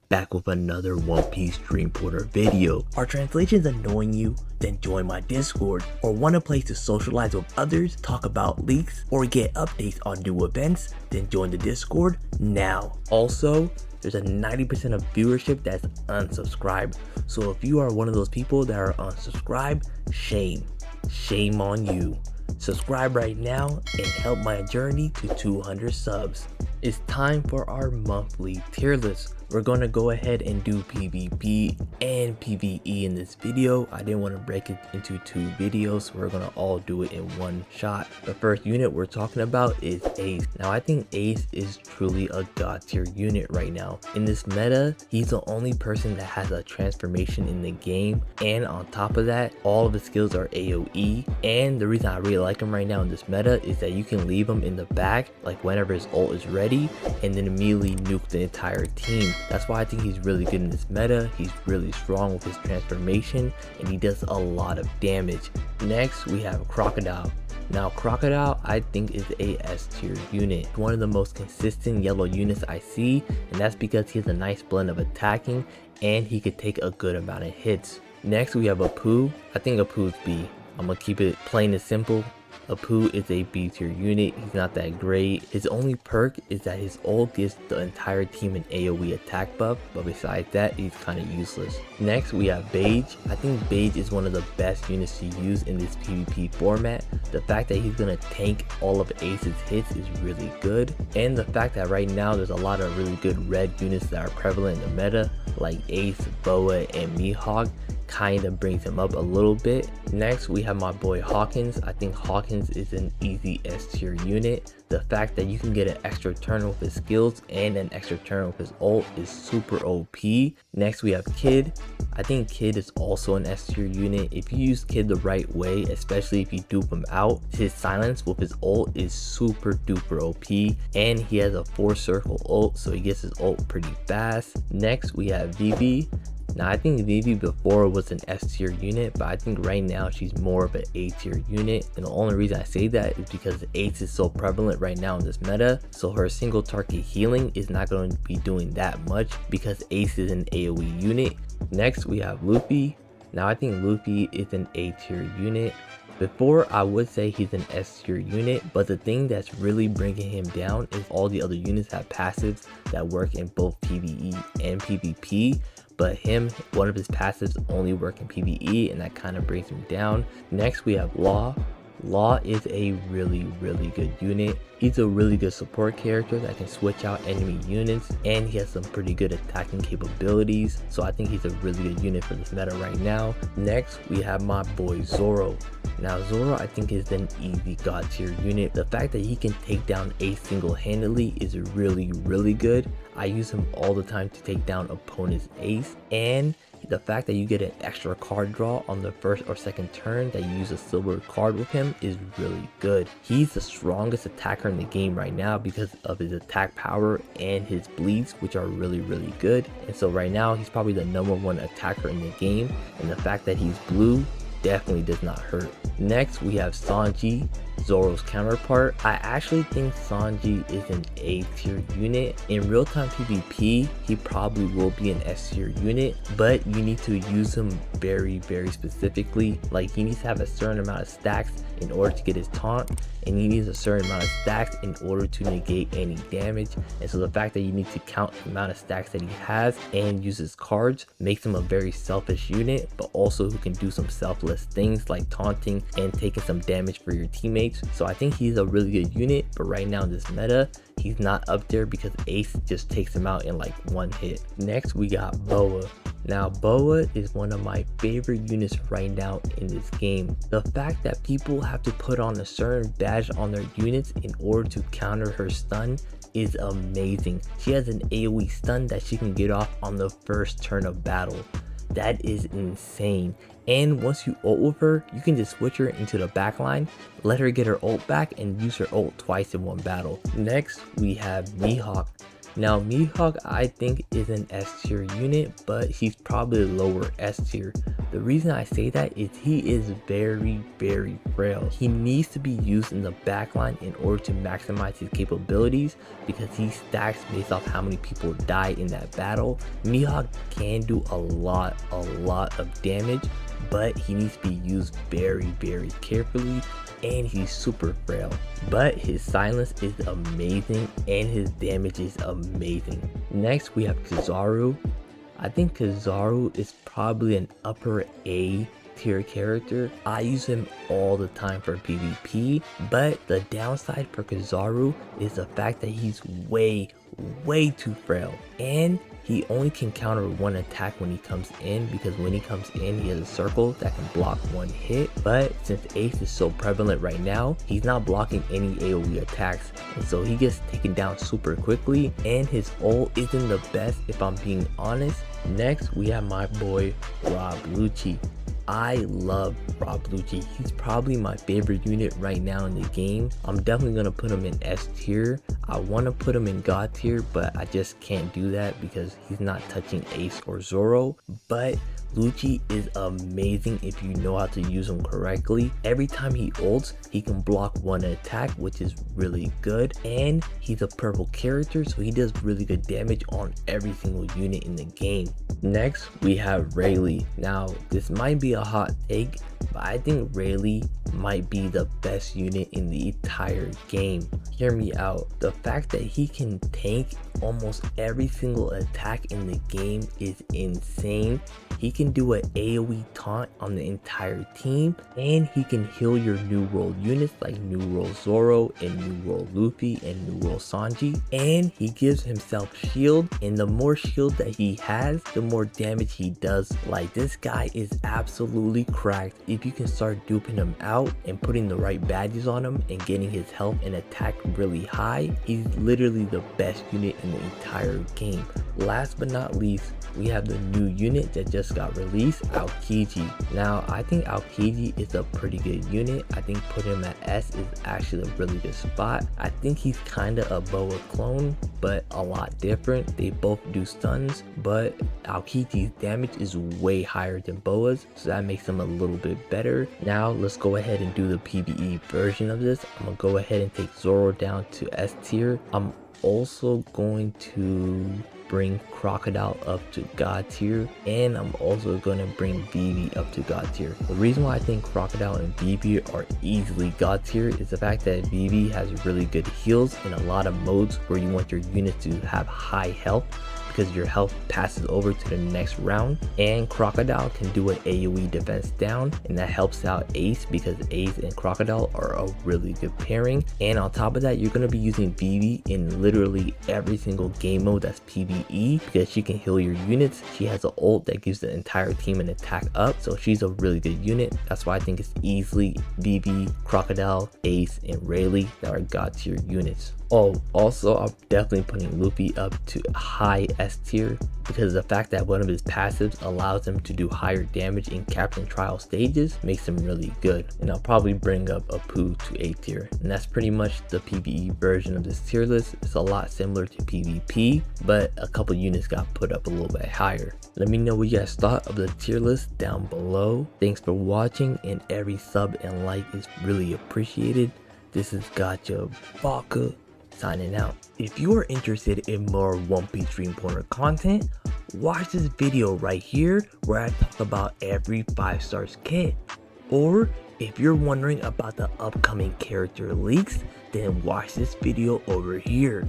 back with another One Piece Dream Porter video. Are translations annoying you? Then join my Discord. Or want a place to socialize with others, talk about leaks, or get updates on new events? Then join the Discord now. Also, there's a 90% of viewership that's unsubscribed. So if you are one of those people that are unsubscribed, shame on you. Subscribe right now and help my journey to 200 subs. It's time for our monthly tier list. We're going to go ahead and do PvP and PvE in this video. I didn't want to break it into two videos, so we're going to all do it in one shot. The first unit we're talking about is Ace. Now I think Ace is truly a god tier unit right now. In this meta, he's the only person that has a transformation in the game, and on top of that, all of his skills are AoE. And the reason I really like him right now in this meta is that you can leave him in the back like whenever his ult is ready, and then immediately nuke the entire team. That's why I think he's really good in this meta. He's really strong with his transformation, and he does a lot of damage. Next, we have Crocodile. Now Crocodile I think is a S tier unit, one of the most consistent yellow units I see, and that's because he has a nice blend of attacking and he could take a good amount of hits. Next we have Apu. I think Apu's B. I'm gonna keep it plain and simple. Apu is a B tier unit. He's not that great. His only perk is that his ult gives the entire team an AoE attack buff, but besides that, he's kind of useless. Next, we have Beige. I think Beige is one of the best units to use in this PvP format. The fact that he's gonna tank all of Ace's hits is really good, and the fact that right now there's a lot of really good red units that are prevalent in the meta, like Ace, Boa, and Mihawk, kind of brings him up a little bit. Next we have my boy Hawkins. I think Hawkins is an easy S tier unit. The fact that you can get an extra turn with his skills and an extra turn with his ult is super OP. Next we have Kid. I think Kid is also an S tier unit. If you use Kid the right way, especially if you dupe him out, his silence with his ult is super duper OP, and he has a 4-circle ult, so he gets his ult pretty fast. Next we have Vivi. Now I think Vivi before was an S tier unit, but I think right now she's more of an A tier unit, and the only reason I say that is because Ace is so prevalent right now in this meta, so her single target healing is not going to be doing that much because Ace is an AoE unit. Next we have Luffy. Now I think Luffy is an A tier unit. Before I would say he's an S tier unit, but the thing that's really bringing him down is all the other units have passives that work in both PvE and PvP. But one of his passives only work in PvE, and that kind of brings him down. Next we have Law. Law is a really good unit. He's a really good support character that can switch out enemy units, and he has some pretty good attacking capabilities, so I think he's a really good unit for this meta right now. Next we have my boy Zoro. Now Zoro I think is an easy god tier unit. The fact that he can take down Ace single-handedly is really good. I use him all the time to take down opponent's Ace, and the fact that you get an extra card draw on the first or second turn that you use a silver card with him is really good. He's the strongest attacker in the game right now because of his attack power and his bleeds, which are really good. And so right now he's probably the #1 attacker in the game, and the fact that he's blue definitely does not hurt. Next we have Sanji, Zoro's counterpart. I actually think Sanji is an A tier unit. In real-time PvP, he probably will be an S tier unit, but you need to use him very specifically. Like, he needs to have a certain amount of stacks in order to get his taunt, and he needs a certain amount of stacks in order to negate any damage. And so the fact that you need to count the amount of stacks that he has and use his cards makes him a very selfish unit, but also who can do some selfless things like taunting and taking some damage for your teammates. So I think he's a really good unit, but right now in this meta, he's not up there because Ace just takes him out in like one hit. Next we got Boa. Now Boa is one of my favorite units right now in this game. The fact that people have to put on a certain badge on their units in order to counter her stun is amazing. She has an AoE stun that she can get off on the first turn of battle. That is insane. And once you ult with her, you can just switch her into the backline, let her get her ult back, and use her ult twice in one battle. Next, we have Mihawk. Now Mihawk I think is an S tier unit, but he's probably lower S tier. The reason I say that is he is very frail. He needs to be used in the backline in order to maximize his capabilities because he stacks based off how many people die in that battle. Mihawk can do a lot of damage, but he needs to be used very carefully, and he's super frail. But his silence is amazing and his damage is amazing. Next we have Kizaru. I think Kizaru is probably an upper A tier character. I use him all the time for PvP, but the downside for Kizaru is the fact that he's way too frail, and he only can counter one attack when he comes in, because when he comes in he has a circle that can block one hit. But since Ace is so prevalent right now, he's not blocking any AoE attacks, and so he gets taken down super quickly, and his ult isn't the best if I'm being honest. Next we have my boy Rob Luchi. I love Rob Luchi. He's probably my favorite unit right now in the game. I'm definitely going to put him in S tier. I want to put him in God tier, but I just can't do that because he's not touching Ace or Zoro. But Luchi is amazing if you know how to use him correctly. Every time he ults, he can block one attack, which is really good. And he's a purple character, so he does really good damage on every single unit in the game. Next, we have Rayleigh. Now, this might be a hot take, but I think Rayleigh might be the best unit in the entire game. Hear me out. The fact that he can tank almost every single attack in the game is insane. He can do an AoE taunt on the entire team, and he can heal your New World units like New World Zoro and New World Luffy and New World Sanji, and he gives himself shield, and the more shield that he has, the more damage he does. Like, this guy is absolutely cracked. If you can start duping him out and putting the right badges on him and getting his health and attack really high, he's literally the best unit in the entire game. Last but not least, we have the new unit that just got released, Aliji. Now, I think Aliji is a pretty good unit. I think putting him at S is actually a really good spot. I think he's kind of a Boa clone, but a lot different. They both do stuns, but Aliji's damage is way higher than Boa's, so that makes him a little bit better. Now, let's go ahead and do the PvE version of this. I'm gonna go ahead and take Zoro down to S tier. I'm also going to bring Crocodile up to God tier, and I'm also going to bring Vivi up to God tier. The reason why I think Crocodile and Vivi are easily God tier is the fact that Vivi has really good heals in a lot of modes where you want your units to have high health, because your health passes over to the next round, and Crocodile can do an AoE defense down, and that helps out Ace because Ace and Crocodile are a really good pairing. And on top of that, you're going to be using Vivi in literally every single game mode that's PvE, because she can heal your units. She has an ult that gives the entire team an attack up, so she's a really good unit. That's why I think it's easily Vivi, Crocodile, Ace, and Rayleigh that are God tier units. Oh, also, I'm definitely putting Luffy up to high S tier because the fact that one of his passives allows him to do higher damage in Captain Trial stages makes him really good. And I'll probably bring up Apu to A tier. And that's pretty much the PvE version of this tier list. It's a lot similar to PvP, but a couple units got put up a little bit higher. Let me know what you guys thought of the tier list down below. Thanks for watching, and every sub and like is really appreciated. This is Gacha Baka signing out. If you are interested in more One Piece Dream Corner content, watch this video right here where I talk about every 5 stars kit. Or if you're wondering about the upcoming character leaks, then watch this video over here.